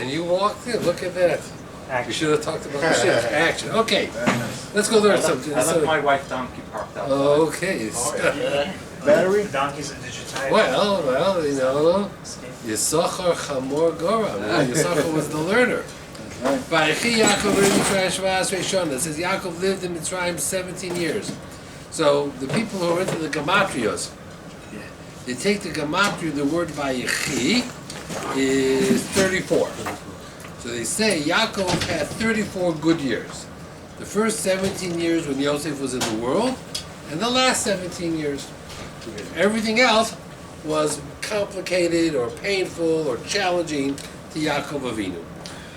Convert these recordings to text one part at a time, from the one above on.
And you walked in. Look at that. Action. You should have talked about the shift. Action. Okay. Let's go learn something. I left my wife donkey parked outside. Okay. Battery? The donkeys are digitized. Well, you know, Yisachar Chamor Gora. Yisachar was the learner. Vayechi Yaakov lived in Mitzrayim Shavas Reishon. It says Yaakov lived in Mitzrayim 17 years. So the people who are into the gematrios, they take the gematria, the word Vayechi is 34. So they say Yaakov had 34 good years. The first 17 years when Yosef was in the world, and the last 17 years. Everything else was complicated or painful or challenging to Yaakov Avinu.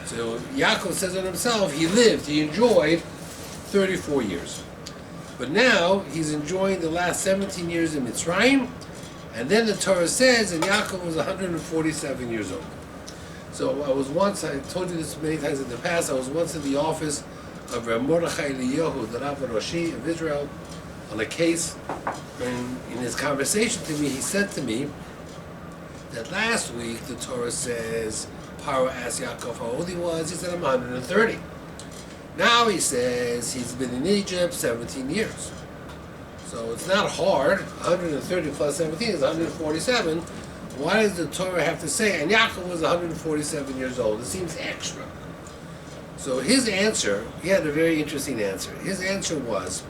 So Yaakov says on himself, he enjoyed 34 years. But now he's enjoying the last 17 years in Mitzrayim, and then the Torah says, and Yaakov was 147 years old. So I told you this many times in the past, I was once in the office of Mordechai Eliyahu, the Rav Rashi of Israel, on a case, and in his conversation to me, he said to me that last week the Torah says, Paro asked Yaakov how old he was, he said, I'm 130. Now he says he's been in Egypt 17 years. So it's not hard, 130 plus 17 is 147. Why does the Torah have to say, and Yaakov was 147 years old? It seems extra. So his answer, he had a very interesting answer. His answer was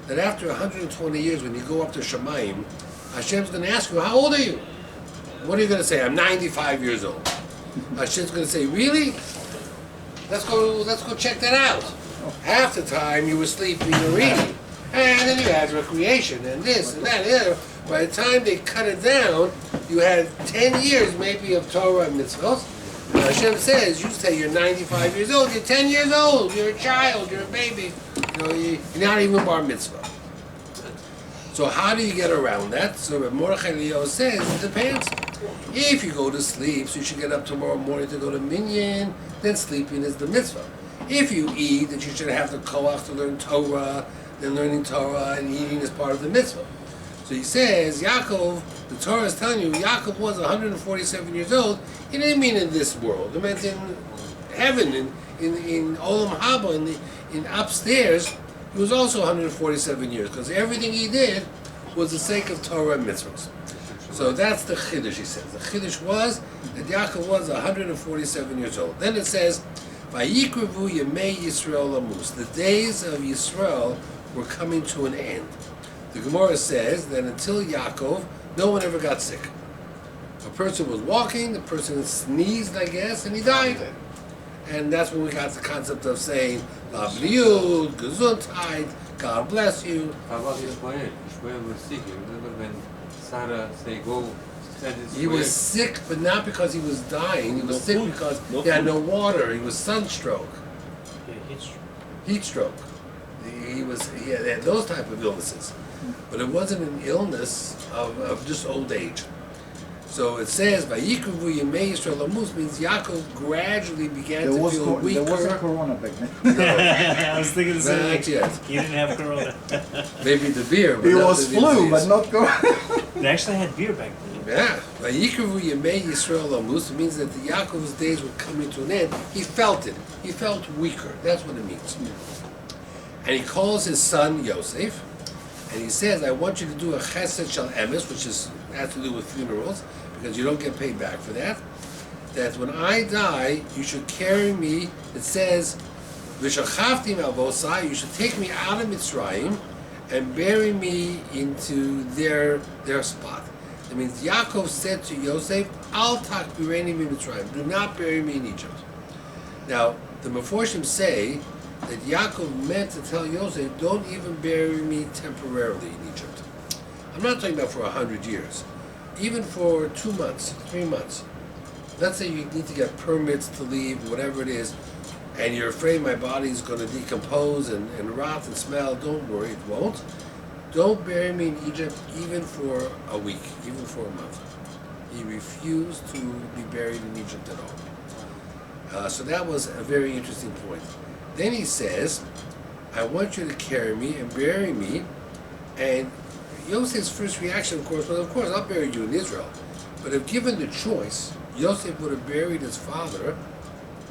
that after 120 years, when you go up to Shemayim, Hashem's going to ask you, how old are you? What are you going to say? I'm 95 years old. Hashem's going to say, really? Let's go check that out. Half the time you were sleeping or reading. And then you had recreation and this and that and the other. By the time they cut it down, you had 10 years maybe of Torah and mitzvot. And Hashem says, you say you're 95 years old, you're 10 years old, you're a child, you're a baby. You know, you're not even bar mitzvah. So how do you get around that? So Mordechai Eliyahu says, it depends. If you go to sleep, so you should get up tomorrow morning to go to minyan, then sleeping is the mitzvah. If you eat, then you should have the koach to learn Torah, then learning Torah and eating is part of the mitzvah. So he says, Yaakov, the Torah is telling you, Yaakov was 147 years old. He didn't mean in this world. It meant in heaven, in Olam Haba, in upstairs. He was also 147 years because everything he did was the sake of Torah and mitzvahs. So that's the Chiddush, he says. The Chiddush was that Yaakov was 147 years old. Then it says, Vayikrevu Yemei Yisrael Lamus. The days of Yisrael were coming to an end. The Gemara says that until Yaakov, no one ever got sick. A person was walking, the person sneezed, I guess, and he died. And that's when we got the concept of saying, La Briut, Gesundheit, God bless you. How about Ishmael? Ishmael was sick. You remember when Sarah said, go send his He was sick, but not because he was dying. He was sick because he had no water. He was sunstroke. Yeah, Heat stroke. He had those type of illnesses. But it wasn't an illness of just old age. So it says, Vayikrevu Yemei Yisrael Lamus means Yaakov gradually began to feel weaker. There wasn't corona back then. No, I was thinking the same not thing. yet. He didn't have corona. Maybe the beer. But It not was the flu, disease. but not corona. They actually had beer back then. Yeah. Vayikrevu Yemei Yisrael Lamus means that the Yaakov's days were coming to an end. He felt it. He felt weaker. That's what it means. And he calls his son Yosef, and he says, I want you to do a chesed shel emes, which has to do with funerals, because you don't get paid back for that. That when I die, you should carry me, it says, V'shachavti ma'avosai, you should take me out of Mitzrayim and bury me into their spot. That means Yaakov said to Yosef, Al takbireni mitzrayim, do not bury me in Egypt. Now, the Meforshim say that Yaakov meant to tell Yosef, don't even bury me temporarily in Egypt. I'm not talking about for 100 years. Even for 2 months, 3 months. Let's say you need to get permits to leave, whatever it is, and you're afraid my body's going to decompose and rot and smell. Don't worry, it won't. Don't bury me in Egypt even for a week, even for a month. He refused to be buried in Egypt at all. So that was a very interesting point. Then he says, I want you to carry me and bury me. And Yosef's first reaction, of course, was, I'll bury you in Israel. But if given the choice, Yosef would have buried his father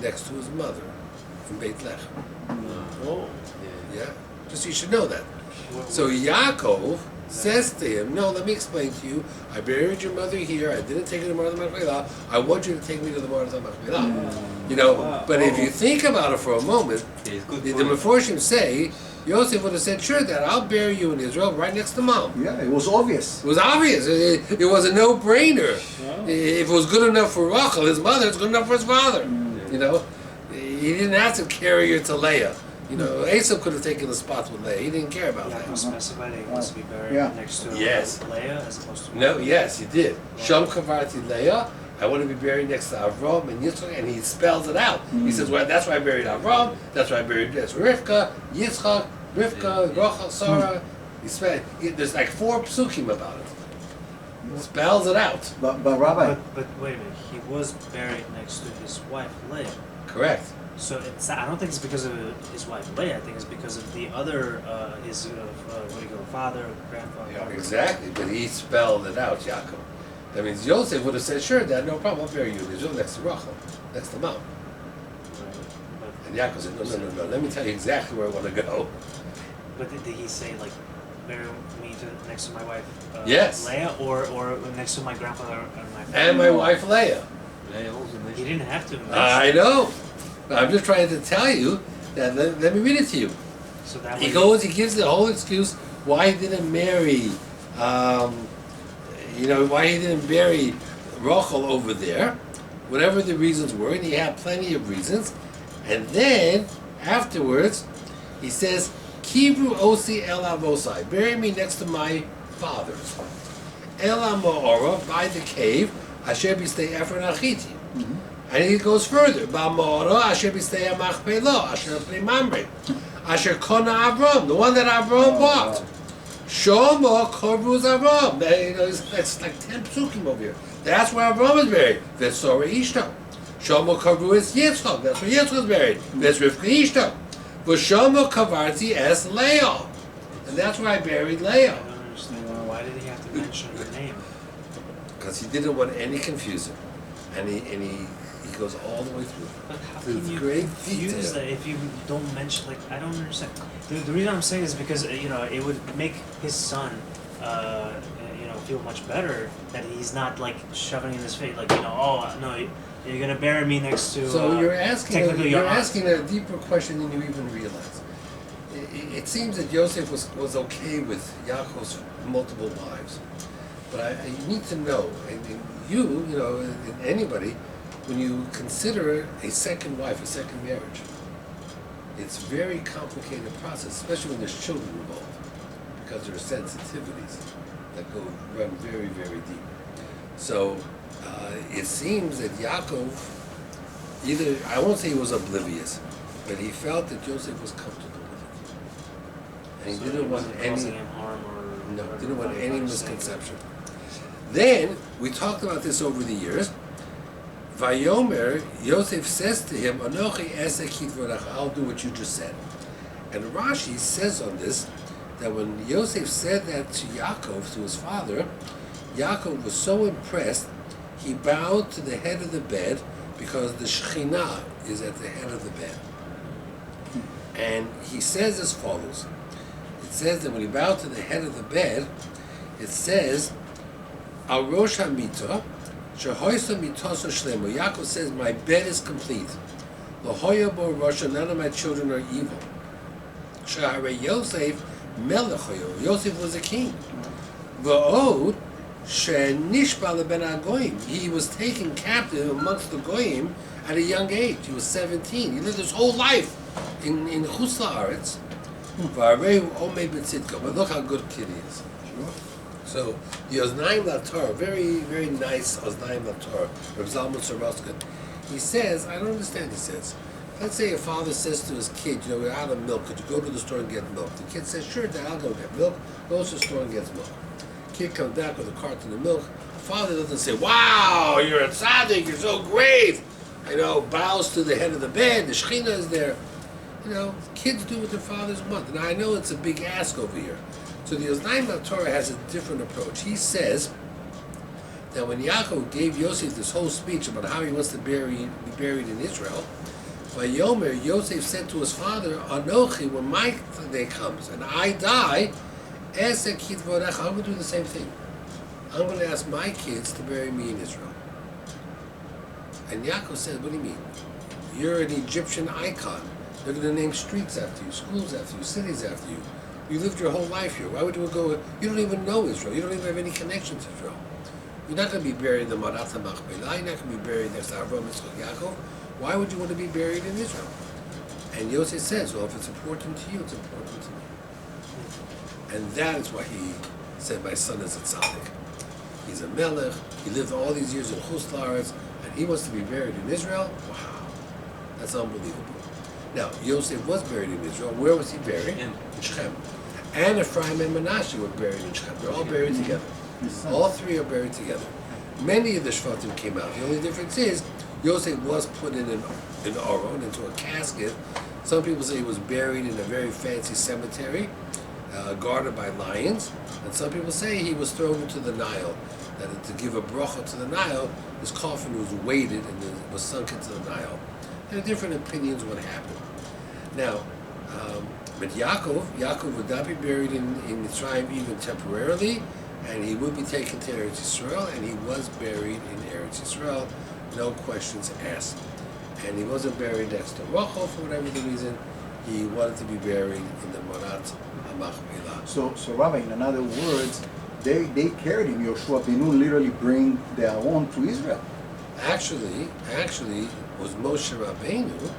next to his mother in Beit Lechem. Oh. Yeah, just you should know that. What- So Yaakov says to him, no, let me explain to you. I buried your mother here. I didn't take her to Martha Machpelah. I want you to take me to the Martha Machpelah. You know, but if you think about it for a moment, Yeah, it's good the point. Meforshim say, Yosef would have said, sure, Dad, I'll bury you in Israel right next to Mom. Yeah, it was obvious. It was obvious. It was a no-brainer. Wow. If it was good enough for Rachel, his mother, it's good enough for his father. Yeah. You know, he didn't have to carry her to Leah. You know, Esau could have taken the spot with Leah. He didn't care about Yaakov that. specified that he wants to be buried Yeah. next to Yes. Leah as opposed to. No, yes, he did. Shom kavarti Leah. I want to be buried next to Avram and Yitzchak, and he spells it out. He says, "Well, that's why I buried Avram. That's why I buried Rivka, Yitzchak, Rivka, Rachel, Sarah." There's like 4 psukim about it. Spells it out. But Rabbi, But wait a minute, he was buried next to his wife Leah. Correct. So it's I don't think it's because of his wife Leah. I think it's because of the other his what do you call father, grandfather. Yeah, exactly. But he spelled it out, Yaakov. That means Yosef would have said, "Sure, Dad, no problem. I'll bury you in Israel next to Rachel, next to Mom." And Yaakov said, "No. Let me tell you exactly where I want to go." But did he say like bury me next to my wife Yes. Leah or next to my grandfather and my father? And my wife Leah. Yeah, also He mentioned. didn't have to. I know. I'm just trying to tell you that. Let me read it to you. So that He way, he gives the whole excuse why he didn't marry, why he didn't bury Rachel over there, whatever the reasons were, and he had plenty of reasons. And then, afterwards, he says, Kibru osi el avosai, bury me next to my fathers. El ma'ora, by the cave, asher bistei Ephron achiti. And he goes further. Ba'ma'ora, asher bistei machpelah, asher pnei mamre. Asher kona Avram, the one that Avram bought. Shoma korvuz Avram. That's like 10 psukim over here. That's where Avram is buried. Vesora Ishto. Shoma korvuz Yitzchak. That's where Yitzchak is buried. Ves Rivka Ishto. V'shoma kavarti es Leah. And that's where I buried I Leah. don't understand why did he have to mention her name? Because he didn't want any confusion. And he goes all the way through. But how There's can you great confuse detail. that if you don't mention like I don't understand. The reason I'm saying is because it would make his son feel much better that he's not like shoving in his face like oh no you're gonna bury me next to. So you're asking technically your aunt. a deeper question than you even realize. It seems that Yosef was okay with Yaakov's multiple wives, but you need to know, and and anybody, when you consider a second wife, a second marriage, it's a very complicated process, especially when there's children involved, because there are sensitivities that run very, very deep. So it seems that Yaakov, I won't say he was oblivious, but he felt that Joseph was comfortable with it. And he So didn't want wasn't any, causing him harm or no, or didn't want anybody any understand. misconception. Then, we talked about this over the years. Vayomer, Yosef says to him, Anochi esek kitvorach, I'll do what you just said. And Rashi says on this, that when Yosef said that to Yaakov, to his father, Yaakov was so impressed, he bowed to the head of the bed, because the Shekhinah is at the head of the bed. And he says as follows. It says that when he bowed to the head of the bed, it says, Al Rosh HaMitah, Shehoisa Mitoso Shlemo. Yaakov says, my bed is complete. Lahoya Bo Rosha, none of my children are evil. Shahare Yosef Melech Hoyo. Yosef was a king. Va'od Shenishba Leben HaGoyim. He was taken captive amongst the Goyim at a young age. He was 17. He lived his whole life in Chutz La'aretz. Va'arehu Omei B'Tzidka. But look how good kid he is. So the Oznaim LaTorah, very, very nice Oznaim LaTorah, Reb Zalman Soroska. He says, I don't understand, he says, let's say a father says to his kid, we're out of milk, could you go to the store and get milk? The kid says, sure, Dad, I'll go get milk. Goes to the store and gets milk. Kid comes back with a carton of milk. The father doesn't say, wow, you're a tzaddik, you're so great. Bows to the head of the bed, the Shekhinah is there. Kids do what their fathers want. Now I know it's a big ask over here. So the Oznaim LaTorah has a different approach. He says, that when Yaakov gave Yosef this whole speech about how he wants to be buried in Israel, by Yomer, Yosef said to his father, Anochi, when my day comes and I die, I'm going to do the same thing. I'm going to ask my kids to bury me in Israel. And Yaakov said, what do you mean? You're an Egyptian icon. They're going to name streets after you, schools after you, cities after you. You lived your whole life here. Why would you go? You don't even know Israel. You don't even have any connection to Israel. You're not going to be buried in the Marat HaMachpelah. You're not going to be buried next to Avraham, Yitzchak, Yaakov. Why would you want to be buried in Israel? And Yosef says, well, if it's important to you, it's important to me. And that is why he said, my son is a tzaddik. He's a melech. He lived all these years in Chutz La'aretz, and he wants to be buried in Israel. Wow, that's unbelievable. Now, Yosef was buried in Israel. Where was he buried? In Shechem. And Ephraim and Manasseh were buried in Shechem. They're all buried together. All three are buried together. Many of the Shvatim came out. The only difference is Yosef was put in an aron, into a casket. Some people say he was buried in a very fancy cemetery, guarded by lions. And some people say he was thrown into the Nile. That to give a bracha to the Nile, his coffin was weighted and it was sunk into the Nile. There are different opinions what happened. Now, but Yaakov would not be buried in Mitzrayim even temporarily, and he would be taken to Eretz Yisrael, and he was buried in Eretz Yisrael, no questions asked. And he wasn't buried next to Rachel for whatever the reason. He wanted to be buried in the Marat HaMachpelah. So Rabbi, in other words, they carried him. Yoshua Benu literally bring the Aaron to Israel. Actually, it was Moshe Rabbeinu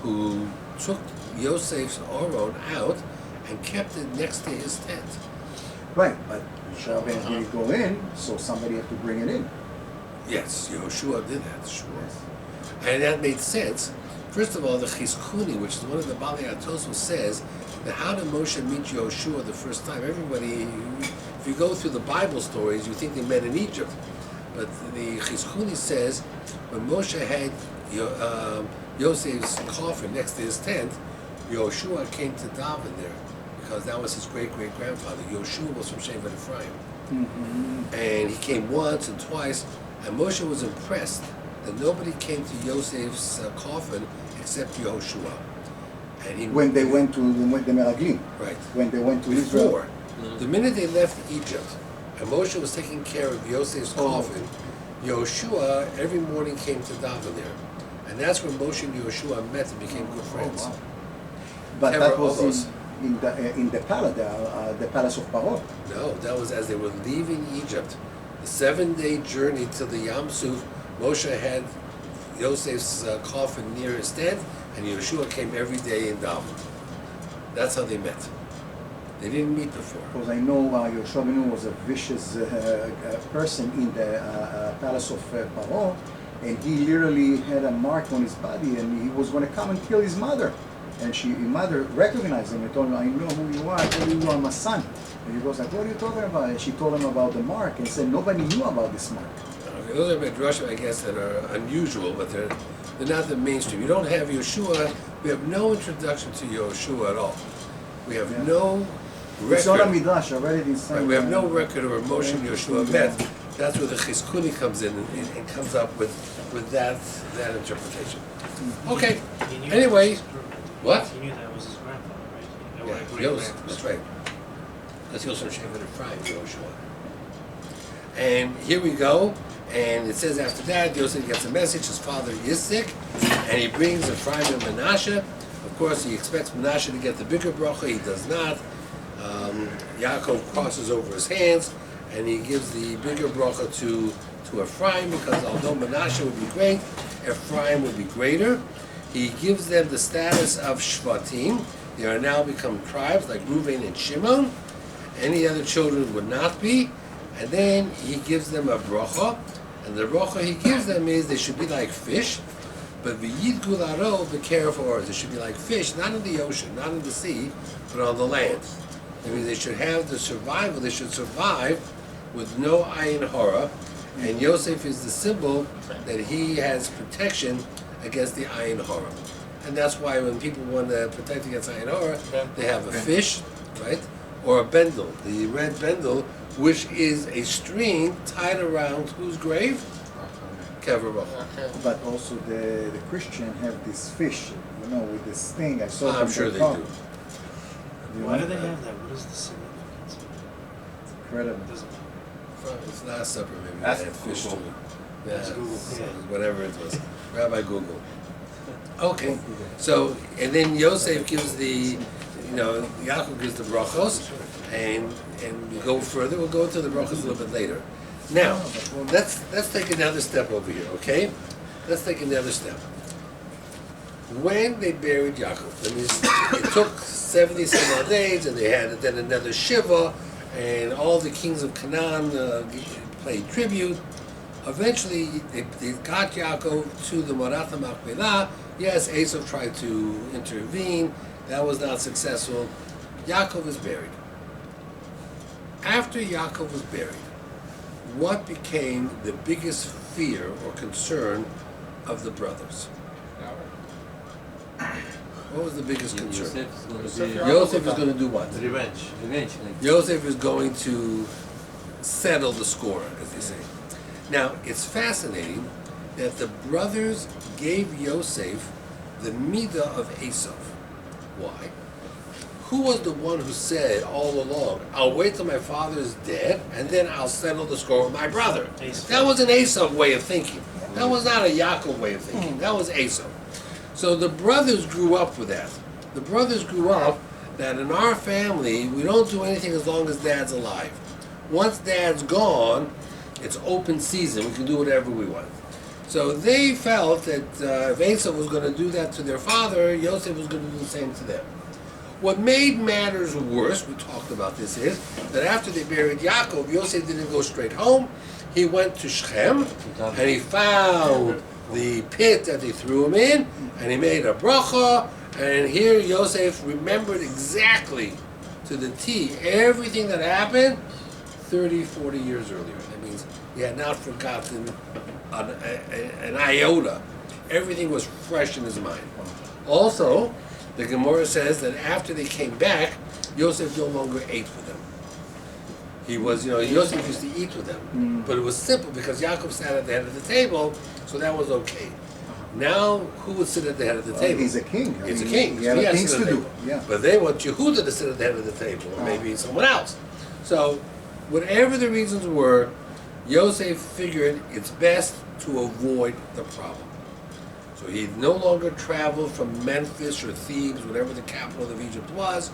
who took Yosef's Aron out and kept it next to his tent. Right, but Moshe Rabbeinu didn't go in, so somebody had to bring it in. Yes, Yehoshua did that, sure. And that made sense. First of all, the Chizkuni, which is one of the Balei HaTosfos, says that how did Moshe meet Yehoshua the first time? Everybody, if you go through the Bible stories, you think they met in Egypt. But the Chizkuni says when Moshe had Yosef's coffin next to his tent, Yehoshua came to daven there because that was his great-great-grandfather. Yehoshua was from Shevet Efraim. Mm-hmm. And he came once and twice, and Moshe was impressed that nobody came to Yosef's coffin except Yehoshua. And when they went to the Meraglim. Right. When they went to Israel. The minute they left Egypt, and Moshe was taking care of Yosef's coffin, Yehoshua every morning came to daven there. And that's when Moshe and Yehoshua met and became good friends. Wow. But that was in the palace, the palace of Paro. No, that was as they were leaving Egypt. The 7-day journey to the Yam Suf, Moshe had Yosef's coffin near his tent, and Yehoshua came every day and davened. That's how they met. They didn't meet before. Because I know Yehoshua Benu was a vicious person in the palace of Paro, and he literally had a mark on his body, and he was going to come and kill his mother. And his mother recognized him and told him, I know who you are, I told you you are my son. And he goes like, what are you talking about? And she told him about the mark and said, nobody knew about this mark. Okay, those are midrashim, I guess, that are unusual, but they're not the mainstream. You don't have Yehoshua, we have no introduction to Yehoshua at all. We have no record. It's not a midrash, I read it in some... Right, we have no record of where Moshe and Yehoshua met. That's where the Chizkuni comes in and comes up with that interpretation. Okay, anyway, what? He knew that was his grandfather, right? Yeah, Yosef, that's right. That's Yosef Shevet Efraim, Yehoshua. And here we go, and it says after that, Yosef gets a message, his father is sick, and he brings Ephraim and Manasseh. Of course, he expects Manasseh to get the bigger bracha, he does not. Yaakov crosses over his hands, and he gives the bigger bracha to Ephraim, because although Manasseh would be great, Ephraim would be greater. He gives them the status of Shvatim. They are now become tribes like Reuven and Shimon. Any other children would not be. And then he gives them a bracha, and the bracha he gives them is they should be like fish, but v'yidgu laro b'keref oros. They should be like fish, not in the ocean, not in the sea, but on the land. That means they should have the survival. They should survive with no ayin hara, and Yosef is the symbol that he has protection against the ayin hara. And that's why when people want to protect against ayin hara, they have a fish, right, or a bendel. The red bendel which is a string tied around whose grave? Kever Rachel. But also the Christian have this fish, with this thing. I saw I'm from sure the they car. do. Why do they have that? What is the significance? It's incredible. Doesn't It's Last Supper, maybe. That's They had fish Google. too. That's Yeah, Google, so yeah. whatever it was. Rabbi Google. Okay, so, and then Yosef gives the, Yaakov gives the brachos, and we go further, we'll go to the brachos a little bit later. Now, let's take another step over here, okay? Let's take another step. When they buried Yaakov, that means it took 70 some odd days, and they had then another Shiva, and all the kings of Canaan paid tribute. Eventually, they got Yaakov to the Maratha Machpelah. Yes, Esau tried to intervene. That was not successful. Yaakov is buried. After Yaakov was buried, what became the biggest fear or concern of the brothers? What was the biggest concern? Yosef is going to do what? Revenge. Like Yosef is going to settle the score, as they say. Now, it's fascinating that the brothers gave Yosef the midah of Esau. Why? Who was the one who said all along, I'll wait till my father is dead, and then I'll settle the score with my brother? Esau. That was an Esau way of thinking. That was not a Yaakov way of thinking. That was Esau. So the brothers grew up with that. The brothers grew up that in our family, we don't do anything as long as dad's alive. Once dad's gone, it's open season. We can do whatever we want. So they felt that if Esau was going to do that to their father, Yosef was going to do the same to them. What made matters worse, we talked about this, is that after they buried Yaakov, Yosef didn't go straight home. He went to Shechem, and he found the pit that they threw him in, and he made a bracha, and here Yosef remembered exactly to the T everything that happened 30, 40 years earlier. That means he had not forgotten an iota. Everything was fresh in his mind. Also, the Gemara says that after they came back, Yosef no longer ate with them. He was, Yosef used to eat with them. But it was simple because Yaakov sat at the head of the table, so that was okay. Now, who would sit at the head of the table? He's a king. He's a king. He So had he has things sit to at the do. table. Yeah. But they want Yehuda to sit at the head of the table, or maybe someone else. So, whatever the reasons were, Yosef figured it's best to avoid the problem. So he no longer traveled from Memphis or Thebes, whatever the capital of Egypt was,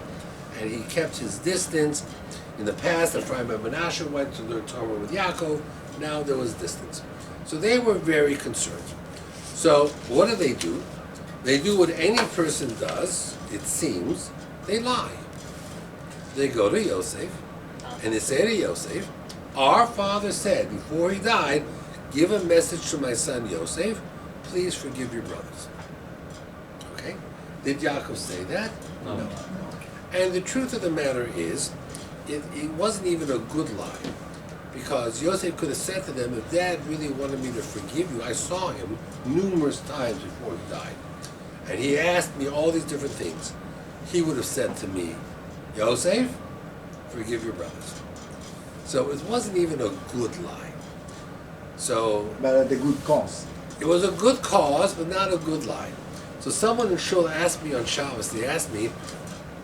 and he kept his distance. In the past, Ephraim and Manasseh went to learn Torah with Yaakov. Now there was distance. So they were very concerned. So what do? They do what any person does, it seems. They lie. They go to Yosef, and they say to Yosef, our father said before he died, give a message to my son Yosef, please forgive your brothers. Okay? Did Yaakov say that? No. And the truth of the matter is, it wasn't even a good lie. Because Yosef could have said to them, if Dad really wanted me to forgive you, I saw him numerous times before he died. And he asked me all these different things. He would have said to me, Yosef, forgive your brothers. So it wasn't even a good lie. So But the good cause. it was a good cause, but not a good lie. So someone in Shul asked me on Shabbos, they asked me,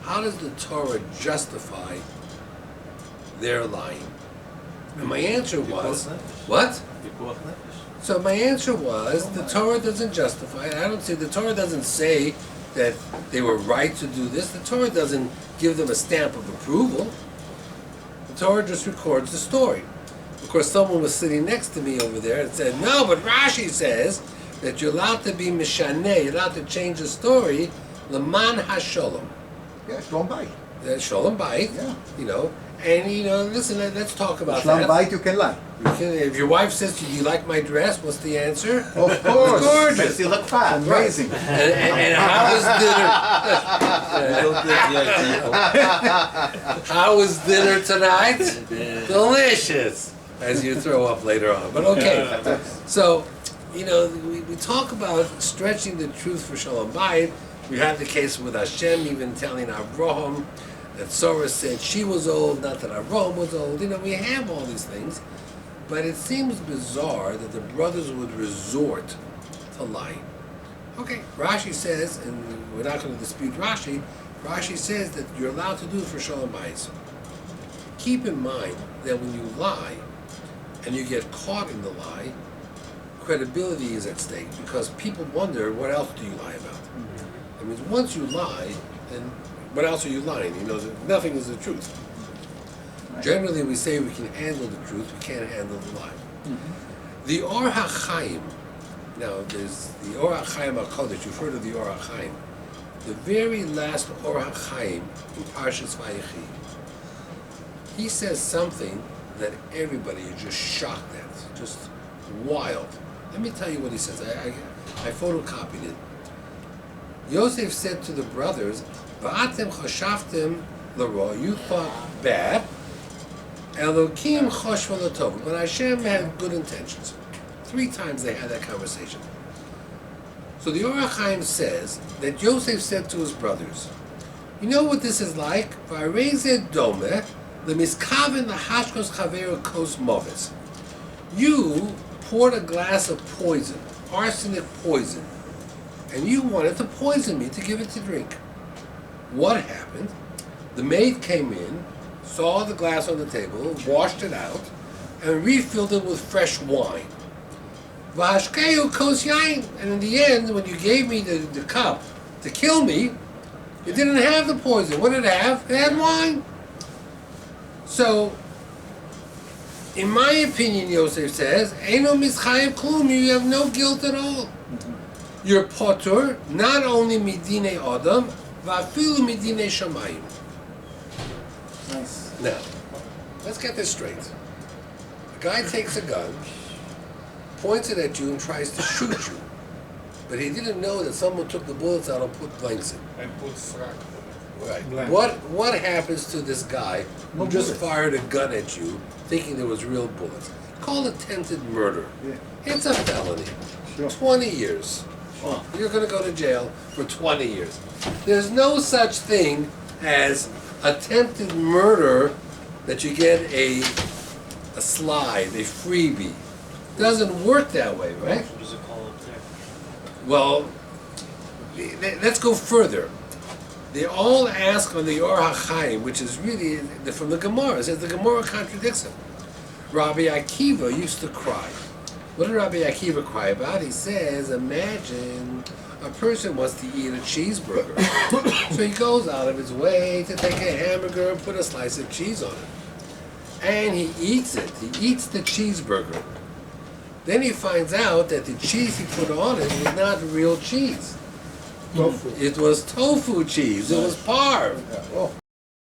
how does the Torah justify their lying? And my answer was, what? So my answer was, the Torah doesn't justify it. I don't say, the Torah doesn't say that they were right to do this. The Torah doesn't give them a stamp of approval. The Torah just records the story. Of course, someone was sitting next to me over there and said, no, but Rashi says that you're allowed to be mishaneh, you're allowed to change the story, leman hasholom. Yeah, Shalom Bayit. Shalom Bayit, Yeah. And listen, let's talk about Shalom that. Bayit, you can lie. If your wife says to you, do you like my dress? What's the answer? Of course. It's gorgeous. Makes you look fat. Amazing. And how was dinner? How was dinner tonight? Delicious. As you throw up later on. But okay. So, we talk about stretching the truth for Shalom Bayit. We had the case with Hashem even telling Avraham that Sarah said she was old, not that Avraham was old. You know, we have all these things, but it seems bizarre that the brothers would resort to lying. Okay, Rashi says, and we're not going to dispute Rashi, Rashi says that you're allowed to do it for Shalom Bayis. Keep in mind that when you lie, and you get caught in the lie, credibility is at stake, because people wonder, what else do you lie about? I mean, once you lie, then what else are you lying? You know, nothing is the truth. Generally, we say we can handle the truth, we can't handle the lie. The Or HaChaim, now there's the Or HaChaim HaKodesh, you've heard of the Or HaChaim. The very last Or HaChaim in Parshas Vayechi, he says something that everybody is just shocked at, just wild. Let me tell you what he says. I photocopied it. Yosef said to the brothers, "Va'atem chashaftem l'ro," you thought bad. Elokim choshva l'tov, but Hashem had good intentions. 3 times they had that conversation. So the Or HaChaim says that Yosef said to his brothers, "You know what this is like? Va'arezeh domeh lemiskaven lahashkos chaver kos moves." You poured a glass of poison, arsenic poison, and you wanted to poison me to give it to drink. What happened? The maid came in, saw the glass on the table, washed it out, and refilled it with fresh wine. V'hashkeu kos yain, and in the end, when you gave me the cup to kill me, it didn't have the poison. What did it have? It had wine. So, in my opinion, Yosef says, Eino mischayev klum, you have no guilt at all. You're potur, not only midine adam, va'afilu midine shamayim. Nice. Now, let's get this straight. A guy takes a gun, points it at you, and tries to shoot you. But he didn't know that someone took the bullets out and put blanks in. And put frack. Right. Blank. What happens to this guy who No just bullets. fired a gun at you, thinking there was real bullets? Called attempted murder. Yeah. It's a felony. Sure. 20 years. Sure. You're going to go to jail for 20 years. There's no such thing as attempted murder that you get a slide, a freebie. Doesn't work that way, right? What does it call up there? Well, let's go further. They all ask on the Or HaChaim, which is really from the Gemara. It says the Gemara contradicts him. Rabbi Akiva used to cry. What did Rabbi Akiva cry about? He says, imagine a person wants to eat a cheeseburger. So he goes out of his way to take a hamburger and put a slice of cheese on it. And he eats it. He eats the cheeseburger. Then he finds out that the cheese he put on it was not real cheese. Tofu. It was tofu cheese. It was parve. Oh.